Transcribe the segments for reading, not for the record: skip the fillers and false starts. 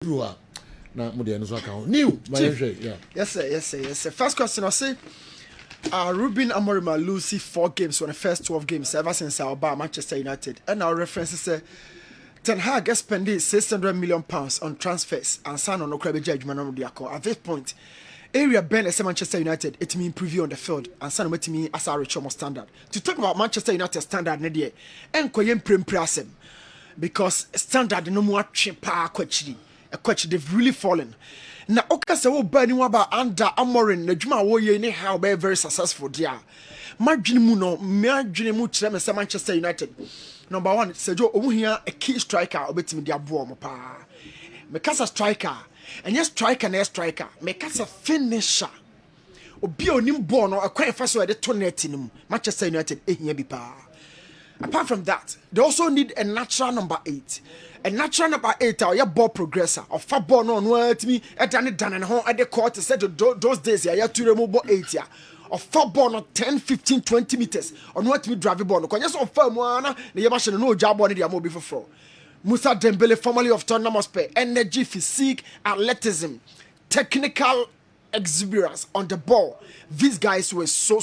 na mo de no so account new yeah. Yes sir. First question I say Ruben Amorim lose 4 games on the first 12 games ever since our bar Manchester United, and our references say Ten Hag has spent £600 million on transfers and sign on Okrabe judgment on the accord. At this point, area Ben as Manchester United, it means preview on the field and sign with me as our Richmond standard. To talk about Manchester United standard, Nadia, and Koyen Prem because standard no more cheaper question. A question they've really fallen. Now, okay, so burning about under Amorim, the Juma Woye, how very successful, dear. Margin Muno, Margin Much, Manchester United. Number 1, Sergio Omuhia, a key striker, obeying the Abuom pa. Make us a striker, and yes, striker, and yes, striker. Make us a finisher. Obio Nimborn or a quite fast way the tournetinum. Manchester United, apart from that, they also need a natural number 8. A natural number 8 or your ball progressor or fat ball no word me at done and home at the court said those days you have to remove 8 year or football no 10, 15, 20 meters on what me drive ball. No, just on firm one, the Yamashino no job on the Amobi for. Musa Dembele, formerly of Tottenham Hotspur, energy, physique, athleticism, technical exuberance on the ball. These guys were so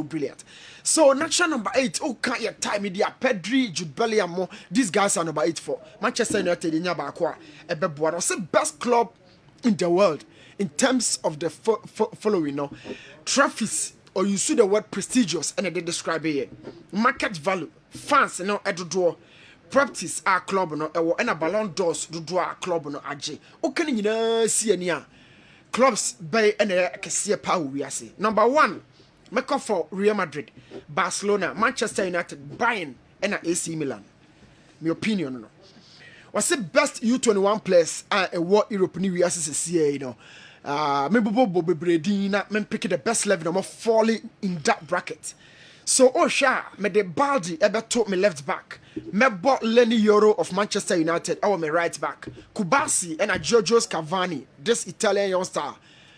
brilliant. So natural number 8, oh can't you time media Pedri, Jude Bellingham, these guys are number 8 for Manchester United in Yabakwa, Ebebuano. It's the best club in the world in terms of the following no trophies, or you see the word prestigious and they describe it. Market value, fans no draw. Properties are club no and a Ballon d'Ors do draw club no aje. Okay, you see any clubs by and a power we are say. Number 1. Make up for Real Madrid, Barcelona, Manchester United, Bayern, and AC Milan. My opinion, no. What's the best U21 players a World European we see, you know. Maybe Bobo Bredina, men pick the best level, I'm falling in that bracket. So, me the Baldi ever taught me left back. Me bought Lenny Euro of Manchester United, our me right back. Kubasi and a Giorgio Cavani, this Italian young star.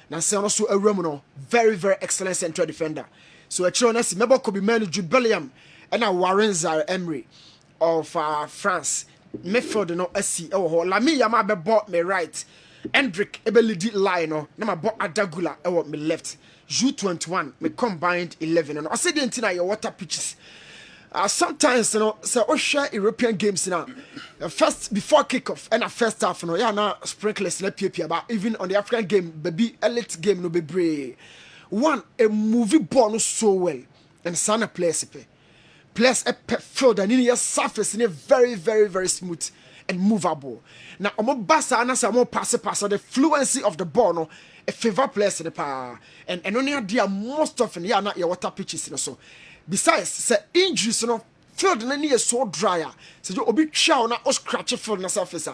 Now, also a Romuno, very excellent central defender. So, a Chonesi, maybe could be managed Jude Bellingham and a Warren Zaire-Emery of France. Midfield, no, SC, oh, Lami Yama bought me right. Hendrick, Ebelidi Lino, Nama bought Adagula, oh, me left. U21, me combined 11. And I said, the your water pitches. Sometimes, you know, so share European games now. First before kickoff and a first half, you know, yeah, now sprinklers let people but even on the African game, baby elite game no be brave. One a movie ball so well and sana players a field and in your surface in a very smooth and movable. Now, I'm basa and I'm more pass the fluency of the ball no a favor players in the power and only idea most often yeah not your water pitches you know, so. Besides, say injuries, you know, field na near so drier. So you obi chow na or scratch field na surface.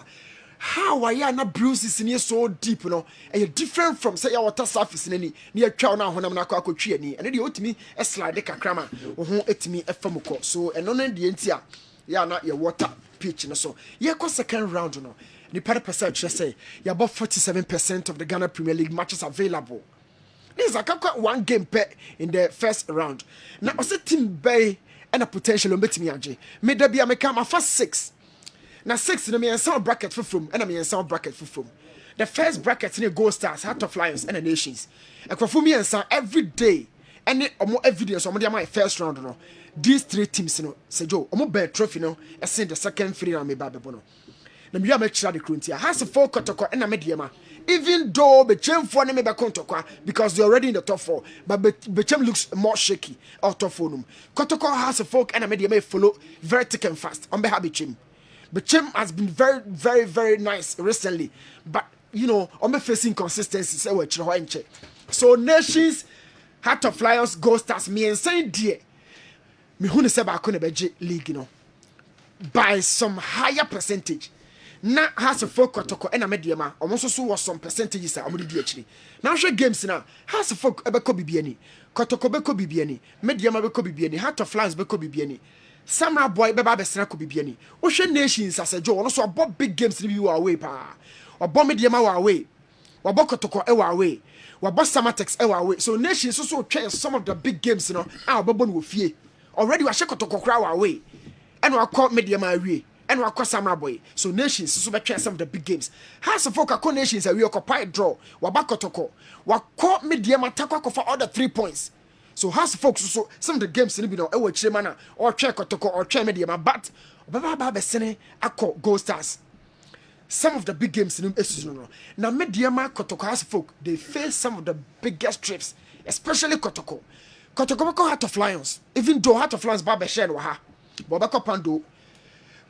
How are ya na bruises in so deep, you know, and you're different from say your water surface in any near chow na honam na kwa tree ni. And then you me a slide kakrama, etimi a famuko. So and on the entia, ya na your water pitch, you know. So yeah, second round, you know. The percent just say you're about 47% of the Ghana Premier League matches available. This is a one game per in the first round. Now, I said team bay and a potential on betting me. May there be a make first 6. Now 6 in me and sound bracket for from and I mean sound bracket for from. The first bracket in the Gold Stars, Heart of Lions and the Nations. And for me and sound every day, any or more evidence on my first round. No, these 3 teams, you know, say Joe, I'm more trophy, no, I send the second 3 round me babono. Now me make sure the Cruntia has a 4 kotoko and a mediama. Even though Bechem for me Bakontokwa because they're already in the top 4, but Bechem looks more shaky out of phone. Kotoko has a folk and a media may follow very thick and fast on behalf of Bechem. Bechem has been very nice recently, but you know, on me facing consistency, so Nations, Heart of Lions, Ghost Stars, me and saying dear, me who say about league, you know, by some higher percentage. Na has a folk kotoko and a mediama almost so was some percentages are already actually. Now show games now has a folk ebeko bibiani kotoko beko bibiani mediama beko bibiani Heart of Lions beko bibiani Sama boy beba besena ko bibiani o hwe Nations as a Joe no so abo big games ni bi wa away pa obo mediama wa away wabo kotoko e wa away wabo Samatex e wa away so Nations so twa some of the big games no a obebo no fie already wa hye kotoko kra wa away and wa call mediama awie and wakɔ Samra Boy. So nations so be some of the big games. House of Folk nations we occupy draw. Waba Kotoko. Wako medium attack for all the 3 points. So House of Folk so some of the games in the ewo chimana or check Kotoko or check medium but Baba Sene Ako Gold Stars. Some of the big games in the now Mediama Kotoko House of Folk they face some of the biggest trips, especially Kotoko. Kotoko Heart of Lions, even though Heart of Lions Baba Shen Waha, Bobako Pando,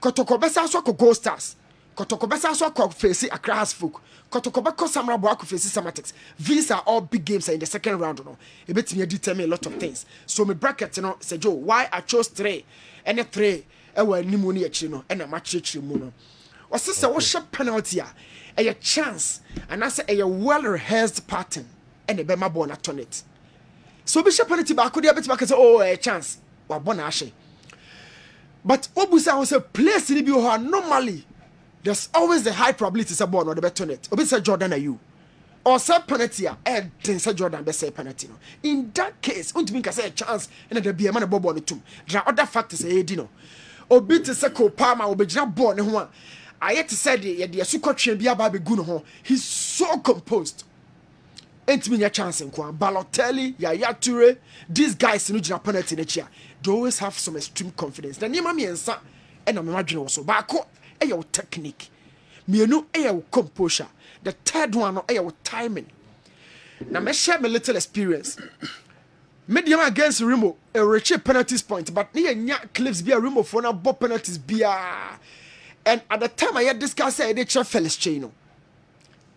Kotoko Bessa Swako Gold Stars, Kotoko Bessa Swako face Accra House of Folk, Kotoko Bako Samra Boako face Samatics. These are all big games in the second round. A bit me determine a lot of things. So my bracket, say Joe, why I chose 3 and a 3 were pneumonia chino and a match chino. Or sister, what's your penalty? A chance, and I say a well rehearsed pattern and a bema born at it. So Bishop penalty back could have back and say, oh, a chance, or bonashe. But Obusa was a place in the normally there's always the high probability is a born or the better net. Obisa Jordan are you. Or say penalty, and then say Jordan be say penalty. In that case, unto say a chance and there be a man above on the tomb. There are other factors, dino. Obi to say Palmer will be just born one. I had to say the Sukotri and Biababi Guno. He's so composed. Ain't me a chance in Kwan. Balotelli, Yaya Toure, these guys in the penalty in the chair. They always have some extreme confidence. The name of me and son, and I'm imagining also. But I call a technique. Me no a composure. The third one, a timing. Now, me share my little experience. Medium against Remo, a rich penalties point, but near Nyak clips be a Remo for now, both penalties be a. And at the time I had discussed the Felix Chino.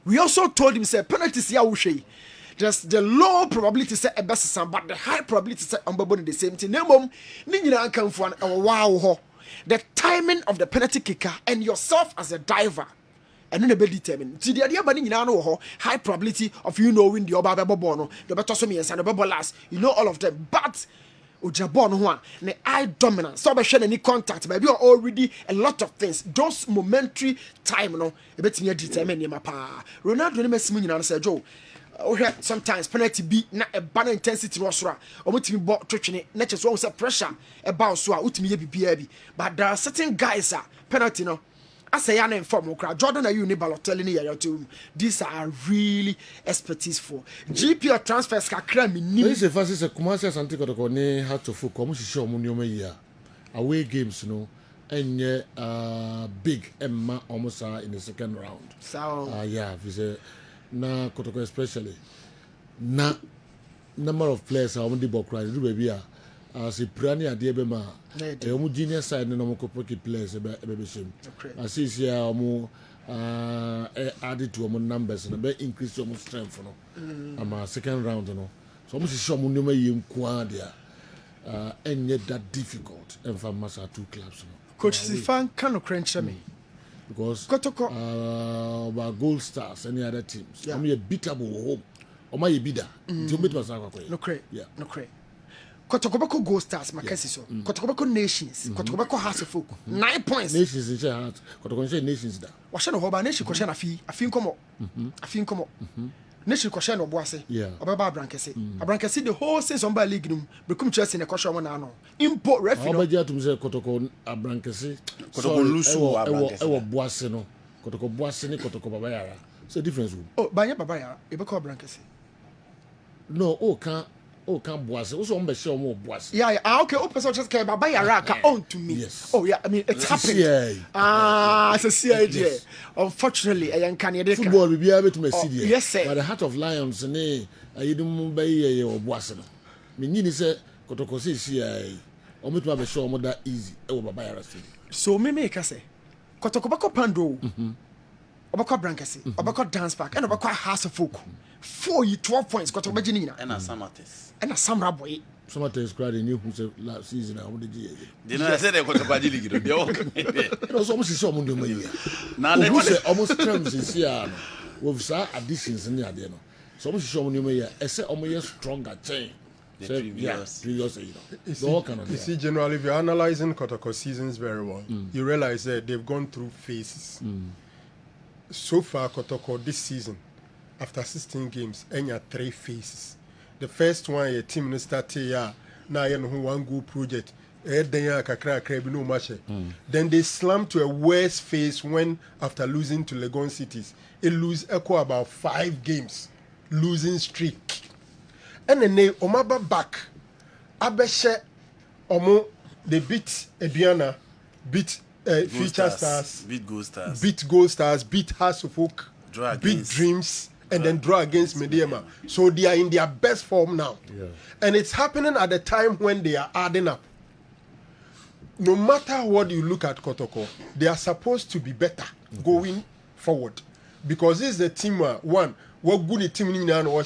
We also told him, say, penalties ya ushe. Just the low probability say a best son, but the high probability say on the same thing. Nemo, Nina come for a wow. The timing of the penalty kicker and yourself as a diver. And then a bit determined. See the idea but know high probability of you knowing the Oba Bono, the Batosomi and the Babo last. You know all of them. But Ujabon one, the eye dominant. So by sharing any contact, but you are already a lot of things. Those momentary time, no, a bit near determined in my pa. Ronaldo never see me and say, Joe. Sometimes penalty be not a banner intensity rosra or what me bought touching it, not just one pressure about so out me be. But there are certain guys penalty no. I say I inform Jordan are you Balotelli your team. These are really expertise for GP or transfers kakra me ni. This is first is a commercial Santi Kotoko ne had to focus come show mo nyoma year. Away games no enye big Emma almost in the second round. So yeah, we say na Kotoko especially na number of players are on the ball cry do baby as a prani ade be ma e omu junior side no mo kopoki players e be shame as is here omu added to omu numbers no be increase omu strength no ama second round no so omu sisi omu nyoma yem kwa dia enye that difficult and for massa two clubs no coach Sifan can crunch me because Kotoko about Gold Stars any other teams omu ye beatable home omu ye bida ti omu betwa sakwa no credit no credit Kotoko Gold Stars, Makasi so. Kotoko Nations, Kotoko House of Folk. 9 points. Nations in share heart. Kotoko Nations da. Washa no hoba nation question afi nkomo. Afi nkomo. Nation question no boase. Obaba Abrankese. Abrankese the whole season on league num. Become Chelsea na question one na import referee. Obaja to say Kotoko Abrankese. Kotoko Lusu Abrankese. Ewo boase no. Kotoko boase ni Kotoko Babayara. So difference. Oh, banya Babayara. E be call Abrankese. No, can't boise. Also, on the show more boise. Yeah, okay. Oh, person just came by a rack on to me. Yes. Oh, yeah. I mean, it's happened. It's a CID. Yes. Unfortunately, I am Canadian. Football will be able to make CD. Yes, sir. But the Heart of Lions, and I don't buy or boise. Me say Kotoko say CI. Or me to have a show more that easy. So me make us say Kotoko Bako Pando. Obako Brankesi, Obako Dance Park, and Obako House of Folk. 12 points, Kotoko Bajinina. And a Samatis. And a Samra boy. Samatis cried in you who said last season. I would do. Didn't I say they got a Bajili? It was almost so much money. Now they say almost terms in Siano with some additions in the Adeno. So much so many I say almost stronger chain. Previous, you see, generally, if you're analyzing Kotoko seasons very well, you realize that they've gone through phases. So far, Kotoko this season, after 16 games, and you 3 phases. The first one, your team started now you know one good project. Then they slumped to a worse phase when, after losing to Legon Cities, it lose echo about 5 games, losing streak. And then they omaba back. Abeshe omo they beat Ediana, beat Future Stars, beat Gold Stars, beat House of Oak, Draw beat against- Dreams, and then draw against Mediema. So they are in their best form now. Yeah. And it's happening at the time when they are adding up. No matter what you look at Kotoko, they are supposed to be better going forward. Because this is the team one, what good team in and all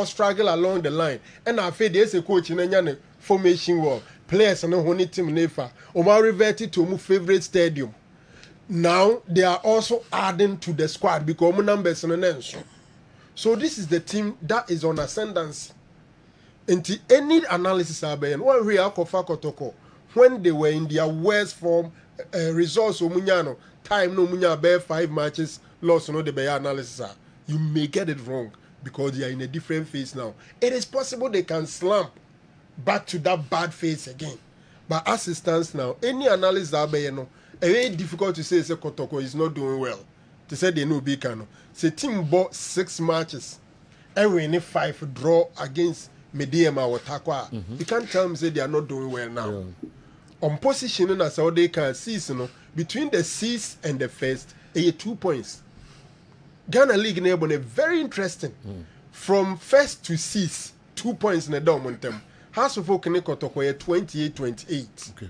struggle along the line. And I feel there's a coach in a formation wall. Players and a team nefa. Omar reverted to my favorite stadium. Now they are also adding to the squad because my numbers and so this is the team that is on ascendancy. Into any analysis one way Kotoko when they were in their worst form, results omunyano time no munya bear 5 matches lost no the bear analysis you may get it wrong because they are in a different phase now. It is possible they can slump back to that bad phase again. But as it stands now, any analysis it's very difficult to say Kotoko is not doing well. They said they know Bikano. Say team bought 6 matches, every in 5 draw against Mediema or Takwa. You can't tell me say they are not doing well now. Yeah. On positioning as how they can see, between the 6th and the 1st, 2 points. Ghana League neighbor very interesting. From 1st to 6th, 2 points in the down. House of Oak Kotoko 28-28. Okay.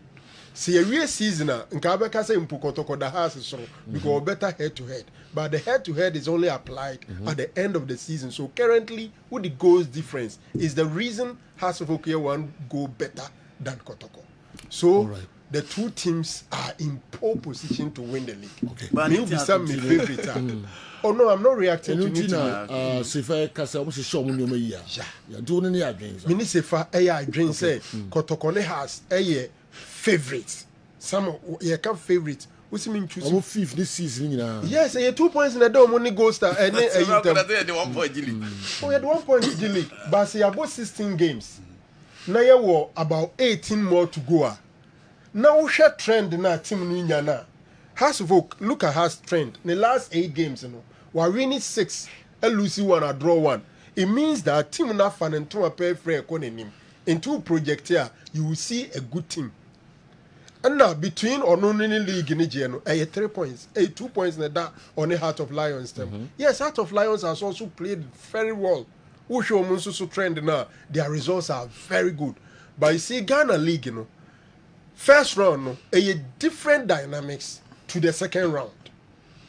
See a real season nkabeka say Kotoko the house is so because better head to head. But the head to head is only applied at the end of the season. So currently, what the goals difference is the reason House of Oak one go better than Kotoko. So right. the 2 teams are in pole position to win the league. Okay. But Me Newton be some my Lartey- favorite. Oh no, I'm not reacting to Nti Newton. na sifa kasa mo se show mo nyoma yi a. Yeah. Ya do ne adwen. Mini sefa I dream say Kotoko ne has favorite. Some you can favorite. What's mean choose? Omo 5th this season nyina. Yes, 2 points in the door, money goes to and So now gonna do the 1 point Gilly. oh, you had 1 point in the league, but say about 16 games. Now you were about 18 more to go. Now we share trend in our team Ninyana. House of Oak, look at House trend. In the last 8 games, we're winning 6, and losing 1 or draw 1. It means that team not fan and to a pair free in 2 project here, you will see a good team. And now between or no league in the 3 points, 2 points in the on the Heart of Lions team. Yes, Heart of Lions has also played very well. Who show Munsusu trend now? Their results are very good. But you see, Ghana League, first round, a different dynamics to the second round.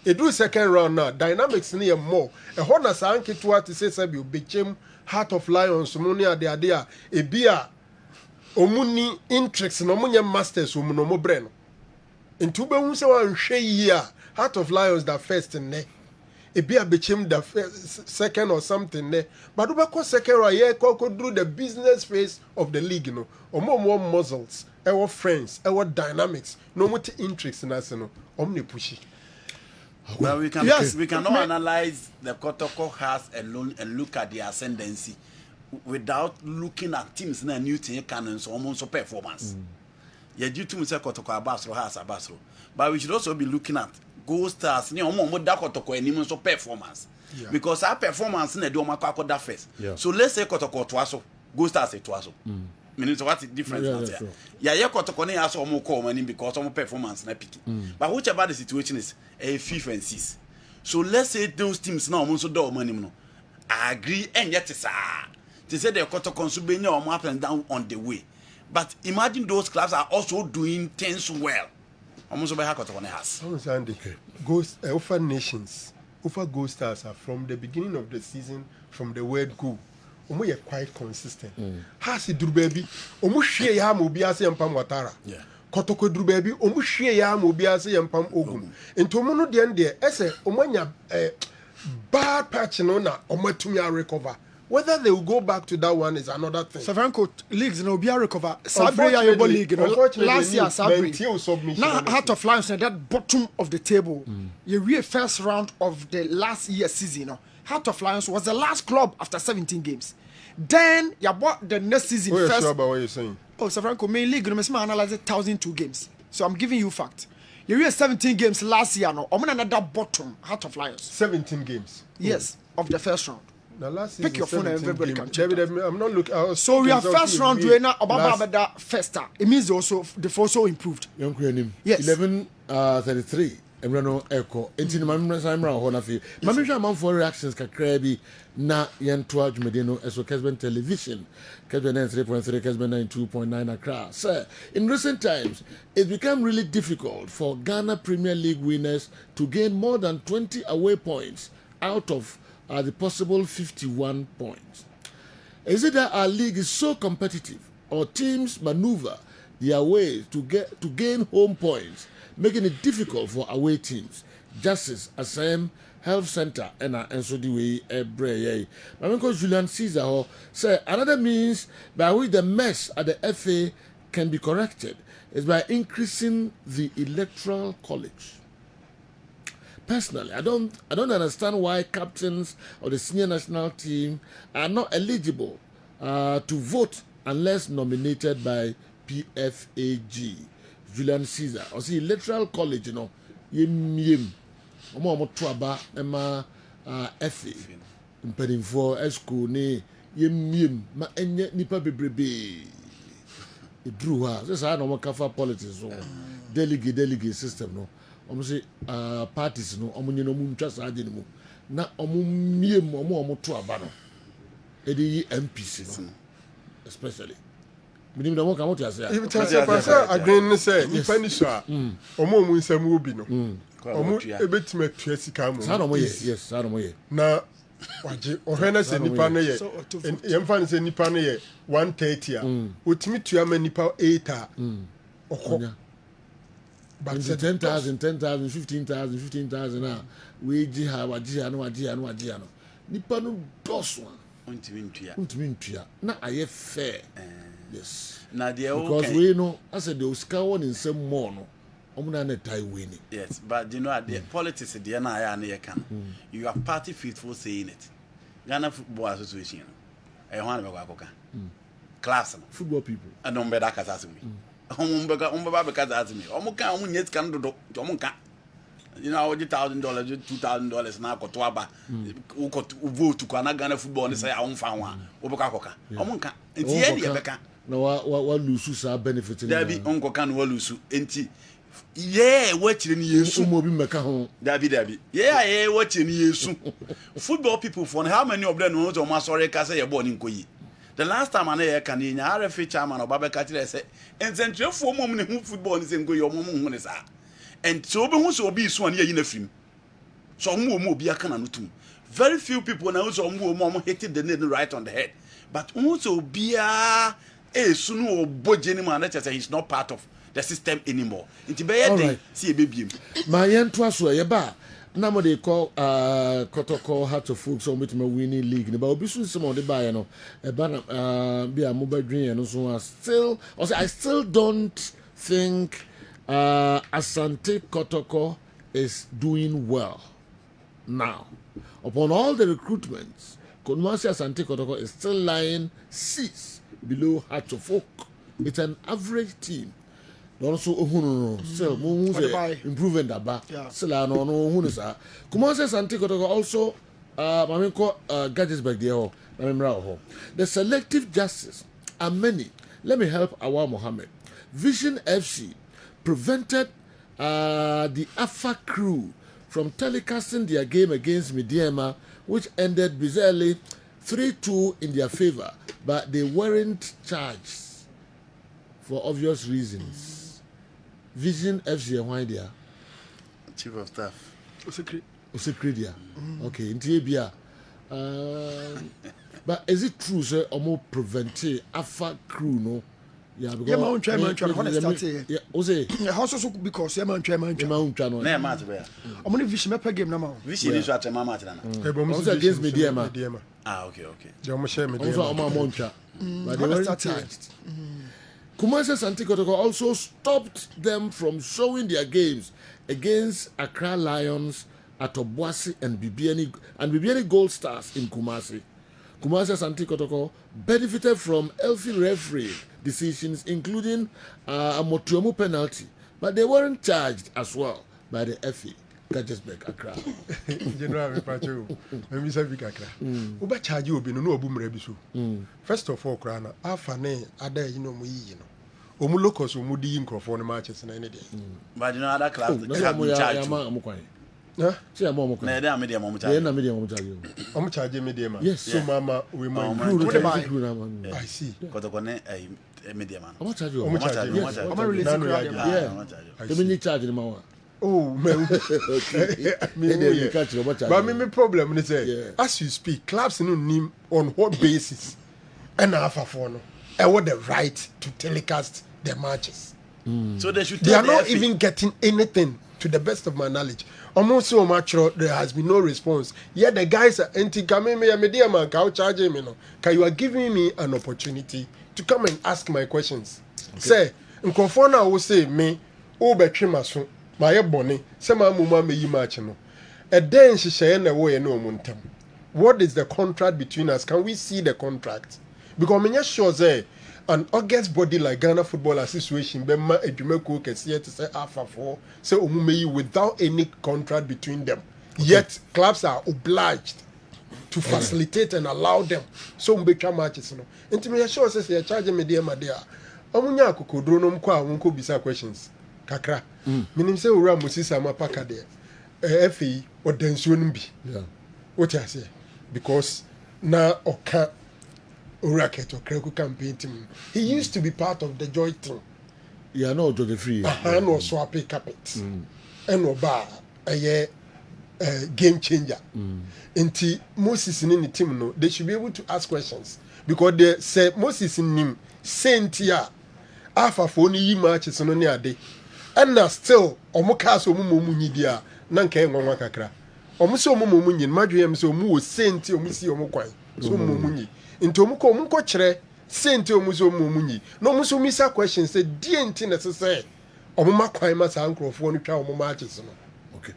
A do second round now, dynamics near more. A honor sanke to say Sabi became Heart of Lions, Munia de Adea, a beer. Omuni interest no munya masters no mo breno into be hu se wan hwe yi Heart of Lions that first ne e bia bechem the second or something ne but do be ko second or ye ko do the business phase of the league no omo muscles our friends our dynamics no much interest na se no omni pushy. Well, we can Yes. we cannot analyze the Kotoko has alone and look at the ascendancy without looking at teams na Newton can so almost performance. Yeah, due to say Kotoko Abasro has Abasro, but we should also be looking at Gold Stars. Ni omo da Kotoko any so performance because our performance na do makwa that first. Yeah. So let's say Kotoko twaso, Gold Stars twaso. Meaning so what's the difference? Yeah, sure. Yeah, Kotoko ne aso omo call money because omo performance na picking. But whichever the situation is, a 5th and 6th. So let's say those teams now almost do money no. I agree and yet they say they got to consume or up and down on the way. But imagine those clubs are also doing things well. Almost by Hakoto on the house. Ghost Alpha Nations, Alpha Ghost Stars are from the beginning of the season, from the word go. Omo ye quite consistent. Has it do baby? Omo share ya mo bi ase empam watara. Yeah. Kotoko duru baby, omo share ya mo bi ase empam ogun. Ento omo no de ende ese omo nya bad patch no na omo atumi recover. Whether they will go back to that one is another thing. Seven leagues no be recover. Sabre ya yobo league no last year Sabre. Now Heart of Lions at that bottom of the table. You real first round of the last year season. No. Heart of Lions was the last club after 17 games. Then you bought the next season What are you first. sure about what you're saying? Oh, Sir Franco, main league, you know, analyze 1,002 games. So I'm giving you fact. You read 17 games last year, no. I'm another bottom, Heart of Lions. 17 games. Yes, of the first round. Now last Pick season, your phone and 17 everybody games. can check David, I'm not looking. So we are first round doing now about that first. It means also they've also improved. Young Queen, Yes. 11:33. Emrano Echo. Enti na mamra samra ho na fi. Mamra man for reactions kakra bi na yentoa dwumede eso Kessben television. Kessben 93.3, Kessben 92.9 Accra. Sir, in recent times, it's become really difficult for Ghana Premier League winners to gain more than 20 away points out of the possible 51 points. Is it that our league is so competitive, or teams maneuver their ways to gain home points, making it difficult for away teams? Justice, Assam Health Center, and so the way Ebre. Mamenko Julian Caesar say another means by which the mess at the FA can be corrected is by increasing the electoral college. Personally, I don't understand why captains of the senior national team are not eligible to vote unless nominated by PFAG. Julian Caesar. Or see, electoral college, you know, yem. Omo tuaba ema FA. Mpedinfo esku ne yem ma enye nipa bebrebe. Idru ha. So say no kafa politics so. Delegate system no. Omo say parties no omo nye no mu ntwa sa ade mu. Na omo miem omo tuaba no. Edi MPC no. Especially minim da mo ka mo to ase. If it's a agreement say nipa ni so a omo mu nsam obi no. Omo ebetima tua sika mo. Sa no mo ye. Yes, sa no mo ye. Na waje ohena se nipa no ye. Yemfa ne se nipa no ye 130 a. Otimi tua ma nipa 8 a. Okọ. But 10,000, 15,000 ah. We ji ha waji no. Nipa no doso. Untimi ntua. Na aye fair. Yes. Na there because we know as the Oscar one in some more no. Omuna na tie winning. Yes, but you know the politics the na ya na can. You are party faithful saying it. Ghana Football Association. E ho na be kwa koka. Class no. Football people. And on be that kasa asemi. Omba be kasa asemi. Omo kan omo nyet kan dodo. Omo kan. You know, $1,000, $2,000 na akoto aba. Vote kwa na Ghana Football ni say a won fa ho a. Obeka koka. Omo kan. Enti ye de beka. Na wa lose sa benefit ni. There be onko kan wa lose. Enti yeah, watching Yesu. Dabi. Yeah, watching Yesu. Football people for how many of them know to my sorry kasa ye born in Koyi. The last time I can in RFA chairman or Babakati say, and send 4 moments who football is in Goyo Momo is that. And so who so be swan here in a film. So more be a cananutum. Very few people now so more hated the name right on the head. But also be a sunu or bojeni man that he's not part of the system anymore. Inti be ye see a baby. My yentwa so ye ba na mo dey call Kotoko Heart of Folk so meet me winning league. But obi so some of the buy no e ba na be a mobile dream no so still also I still don't think Asante Kotoko is doing well now. Upon all the recruitments, Konwasi Asante Kotoko is still lying 6 below Heart of Folk. It's an average team. Also, still, improving that back. Still, no, who is that? Kumasi Asante Kotoko also, Gadgetsburg there. The selective justice are many. Let me help Awa Mohammed. Vision FC prevented the Alpha crew from telecasting their game against Midiema, which ended bizarrely 3-2 in their favor, but they weren't charged for obvious reasons. Vision FC and why there? Chief of Staff. Osecredia. Okay, in Tibia. But is it true, sir, or more preventive Alpha crew, no? Yeah, because yeah, my chairman, when I started, yeah, Ose, also because yeah, my chairman, channel. No matter where. I'm only vision map game now. Vision is what mama Also against Midiema. Ah, okay. Jomo share Also, Oma Moncha. But they weren't charged. Kumasi Asante Kotoko also stopped them from showing their games against Accra Lions at Obuasi and Bibiani Gold Stars in Kumasi. Kumasi Asante Kotoko benefited from healthy referee decisions, including a Motuomu penalty, but they weren't charged as well by the FA. Kessben Accra. General Pacho, let me say Accra. Uba charge you be no obum rebisu. First of all, Krana, afane ada you know. Omu locals omu di microphone matches na any day. But you know other clubs No, have been charged. Huh? See, I'm more. Na dey media mo Yeah, charge. na media mo charge. Omu charge me dey man. Yes. So mama we mind. I see. Kotoko ne media man. I'm charge Omu charge me. Yes. I'm releasing Nano crowd. ya- Yeah. I They see. mean charge the man. Oh man. They catch you, But me problem is say Yeah. as you speak, clubs no name on what basis and alpha for no. I want the right to telecast their matches. So they should They tell are the not FA. even getting anything, to the best of my knowledge. Almost so much there has been no response. Yet the guys are coming me a media man, charging me no. You are giving me an opportunity to come and ask my questions. Say, Nkofona will say me, oh betwemaso, my bonny, some mama me match no. A then she share na way no muntem. What is the contract between us? Can we see the contract? Because I'm sure say an August body like Ghana Football Association, Bema Ejumeko Kesia to say Alpha 4, say Omumeyi without any contract between them. Yet clubs are obliged to facilitate and allow them so mbetwa matches no. Nti me sure say you charge me there ma there. Omunya akokodro no mko a wonko bisa questions. Kakra. Minim say owura Moses Amapaka there. FA odansuo no bi. Yeah. What I say? Because na oka Racket or Kreku campaign team. He used to be part of the joy team. Yeah, no, to the free. And was swapping carpet. And Oba a game changer. Until Moses in the team, no, they should be able to ask questions. Because they say Moses in him, Saint here, Alpha for only matches on any day. And now still, Omokas Omumunyidia, Nanka Nwa Kakra. Omuso Mumunyin, Madriam so mu Saint Omusi Omokwai. So Mumunyi. Into muko chere sente omuzo mumunyi no muso misa question say die nti na say omuma kwan ma sa nkrofo no twa omuma matches no. Okay.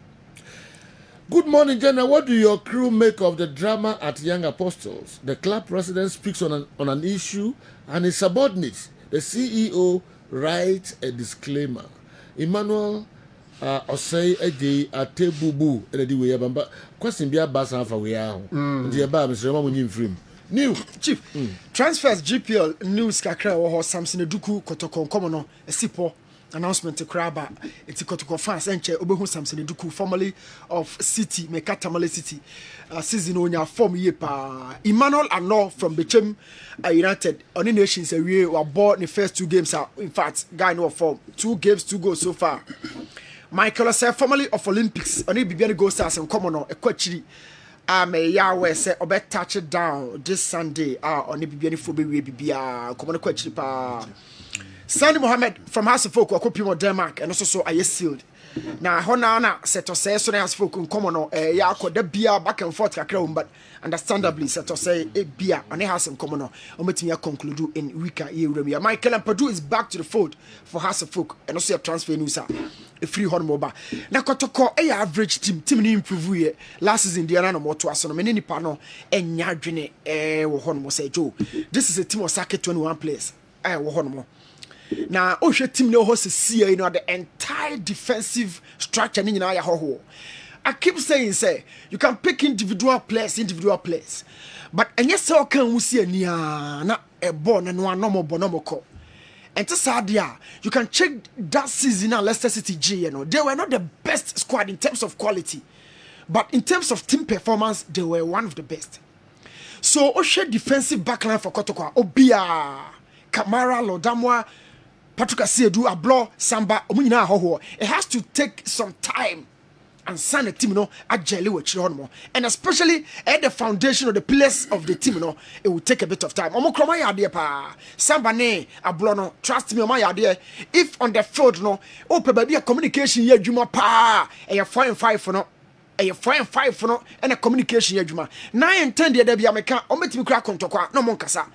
Good morning, Jenna. What do your crew make of the drama at Young Apostles? The club president speaks on an issue and his subordinates, the CEO, writes a disclaimer. Emmanuel Osei Eji Atebubu anyway bamba question bia basa fa we ahụ. Ndi e ba Mr. Mamu nyim frame. New Chief, transfers GPL news kakra wo ho Samson Eduku Kotoko komo no esipo announcement kraba eti Kotoko fans enche obehu Samson Eduku formerly of City Mekatamale City season onya form ye pa Emmanuel Ano from Bechem United on the nations we were born the first 2 games in fact guy no form 2 games 2 goals so far. Michael Osei formerly of Olympics on the Bibiani Go Stars and komo no ekwachiri Yahweh say obe touch it down this Sunday on the Bibiani Fobe we bibia komo no kwachiri pa. Sandy Mohammed from House of Folk Okopimo Denmark and also so I sealed. Na hona na set to say so na House of Folk komo no ya akoda bia back and forth kakra but understandably set to say bia on the House of komo no ometimi conclude in weeka ye remia. Michael and Padu is back to the fold for House of Folk and also a transfer news a free horn moba. Na Kotoko average team ni improve ye last season the no moto aso no me ni pa no enya dwene wo horn mo say Joe. This is a team of circuit 21 players. Wo horn mo. Now, Osha team no host see the entire defensive structure in your ho. I keep saying, say, you can pick individual players, but and yes, so can we see na a born and one normal bonomoko. And to Sadia, you can check that season at Leicester City G, they were not the best squad in terms of quality, but in terms of team performance, they were one of the best. So, Osha defensive backline for Kotoko, Obia, Kamara, Lodamwa, Patrick Asiedu, Ablo, Samba, Omunyina Hoho. It has to take some time and sign a team, agile with Chironmo. And especially at the foundation of the pillars of the team, it will take a bit of time. Omokroma yadie pa. Samba ne, Ablo no, trust me, my idea. If on the field, baby, a communication ye juma pa, a 4-5 for no. A 4-5 for no, and a communication ye juma. 9 and 10 there be American, ometimi crack on tokwa, no monkasa.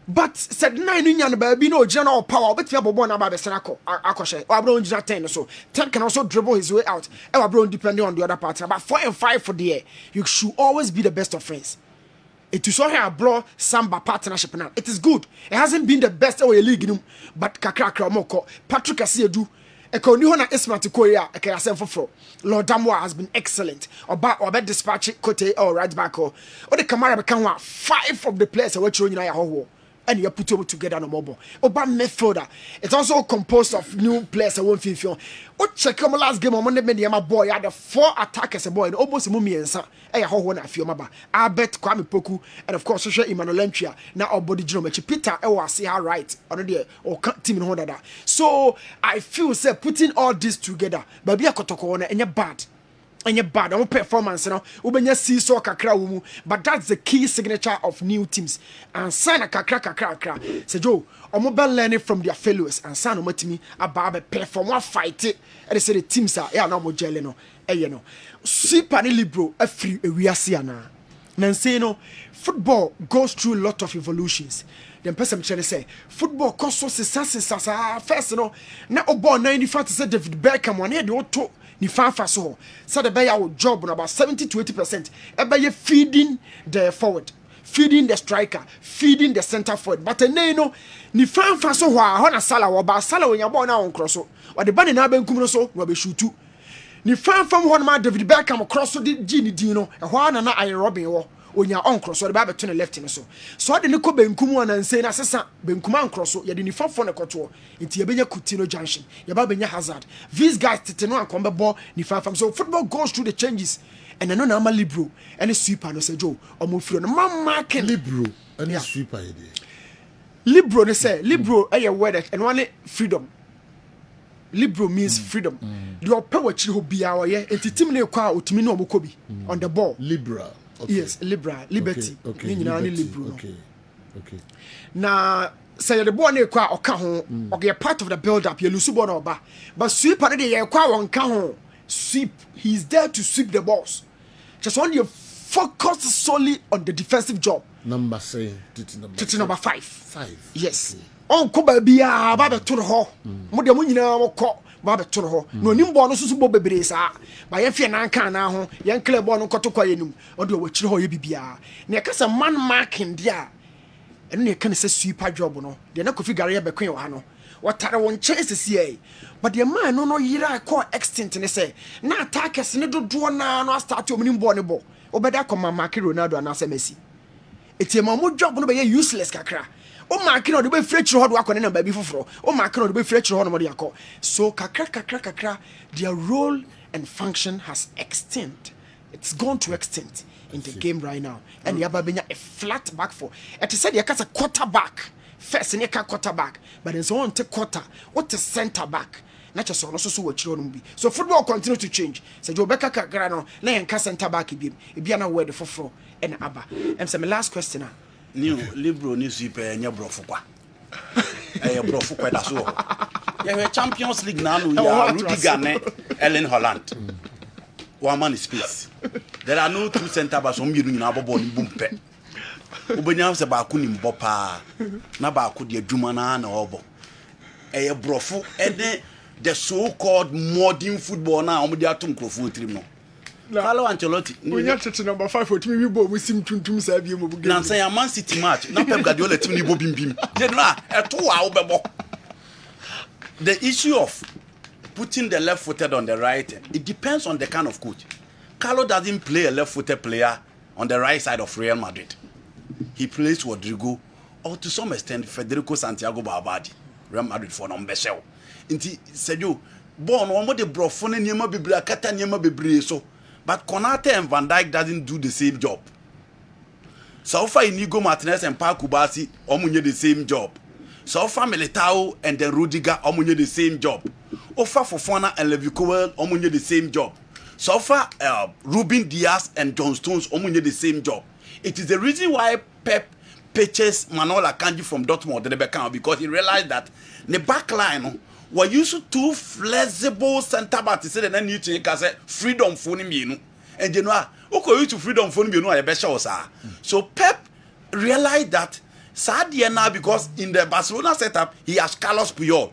But said 9 union baby no general power but we bobo na ba be senako akoshe abro njina 10 so 10 can also dribble his way out abro depending on the other partner but 4 and 5 for there you should always be the best of friends It is so here blow Samba partnership now. It is good. It hasn't been the best away league, but kakra moko. Patrick Asiedu, Eko ni hona Isma Tukoya, Eke Asenfofo. Lord Damwa has been excellent. Oba dispatch Kote or right back or the Kamara Bekanwa. 5 of the players are watching in Ayaho. And you put them together no mobile. Oba midfielder. It's also composed of new players. I won't feel. What check on last game on Monday? My boy had 4 attackers. A boy and almost mummy and son. I how one I feel maba. I bet Kwame Poku and of course social Emmanuel Entria. Now our body geometry. Peter I see how right already or team in Honda. So I feel say putting all this together. But be a kotoko and you're bad. And your bad performance, you know, ubenya seesaw kakra wumu, but that's the key signature of new teams. And sign a kakra. Say Joe, omo learning from their failures and sign omatimi about perform one fight it. And they say the teams are no more jelly no. You know, super libro a free we are seeing now. Say no, football goes through a lot of evolutions. Then person say football costs so first you know. Now obo 95 to say David Beckham one here the auto. Ni fanfa so said the bear job on about 70 to 80%. Ebe feeding the forward, feeding the striker, feeding the center forward. But you know, ni fanfa so wa na sala wa ba sala when you born na on cross. Or the band na benkum no so we be shootu. Ni fanfa ho na David Beckham cross so di ni no. E ho na Iron Robin wo. Onya on cross or the Bible to the left in so. So the Nico Benkumu and say na sesa Benkuman cross so ye the nifa for na koto into yebenya Coutinho junction. Yeba benya Hazard. These guys tete no akombe ball nifa fam. So football goes through the changes. And I know na libro and sweeper no say Joe or mo free no man marking libro and sweeper idea. Libro they say libro a word and one freedom. Libro means freedom. The power chi bia ye enti team na kwa otimi no omokobi on the ball. Liberal. Okay. Yes, liberal, liberty. Okay. Okay. Okay. Now, say the boy ne kwa oka ho, okay, part of the build up, you lose ball oba. But sweep and dey kwa won ka ho. Sweep, he's there to sweep the balls. Just when you focus solely on the defensive job. Number 5. 5. Yes. On ko ba bia ba be to ho. Mo de mo nyina mo ko ba be to ho. No nim ball no susu bo bebre sa. Ba ye fie nan kan na ho. Ye nkle ball no koto kwa yenum. O de wo chire ho ye bibia. Na ka say man marking dia. Eno ne ka ne say sweeper job no. De na Kofi Gare be kwen wa no. Watare won chances here. But the man no yira call extent ne say. Na attackers ne dodo na no start o nim ball ne ball. Obeda ko Mark Ronaldo na say Messi. Eti ma mo job no be useless kakra. O mark no de be free chiro ho do akone na ba bi foforo. O mark no de be free chiro ho no mo de akọ. So kakra their role and function has extent. It's gone to extent in the game right now. And yaba benya a flat back for. It said you cast a quarterback. First in your quarterback, but then so on take quarter. What is center back? Not just so what you be. So football continue to change. So Joe Becca Grano, na yanka center back be na word for and abba. And so my last question now. New libro ni sweeper and your brofukwa. Your brofukwa that's all. Yeah, Champions League now. Yeah, Rudy Garnet, Ellen Holland. One man is space. There are no 2 center backs on you in our ball in boom pet. Ubenya se ba ku ni mbopa na ba ku de adwuma na na obo e brofu ene the so called modern football na omo de atom krofo trim no Carlo Ancelotti unya tete number 5 otimi wi bo musim tuntum sa bi mo bu na say a Man City match na Pep Guardiola tim ni bo bimbim je no eto wa wo bebo. The issue of putting the left footed on the right, it depends on the kind of coach. Carlo doesn't play a left footed player on the right side of Real Madrid. He plays Rodrigo or to some extent Federico Santiago Barbadi. Real Madrid for number shell. Inti Sergio born one more the brofone niema bebre akata niema bebre so. But Konate and Van Dijk doesn't do the same job. So far Inigo Martinez and Paul Kubasi omunye the same job. So far Militao and then Rudiger omunye the same job. Ofa Fofana and Levi Colwill omunye the same job. So far Ruben Diaz and John Stones omunye the same job. It is the reason why Pep purchased Manuel Akanji from Dortmund the Beckham, because he realized that the back line were used to flexible center back to say that need to say freedom for him, and you know okay to freedom for him, you know a better. So Pep realized that Sadia now, because in the Barcelona setup he has Carlos Puyol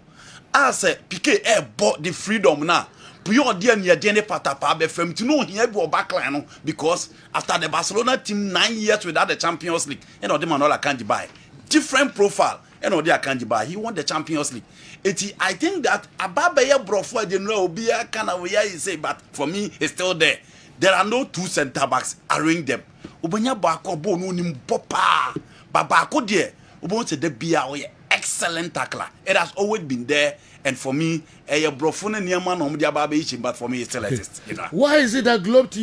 as Piqué bought the freedom now. pure dear near Jenny Patapa be from to know here go backline because after the Barcelona team 9 years without the Champions League, you know, the Manola can't buy different profile, you know, they can't buy. He won the Champions League. I think that Ababeya Brofo, you know, be a kind of way he say, but for me, it's still there. There are no two centre backs arranging them. Ubanya Bako bo no nim popa, Babako dear, Ubon said the be excellent tackler. It has always been there. And for me, a brofone near man on the Ababe, but for me, it's still exists. Why is it that Globe TV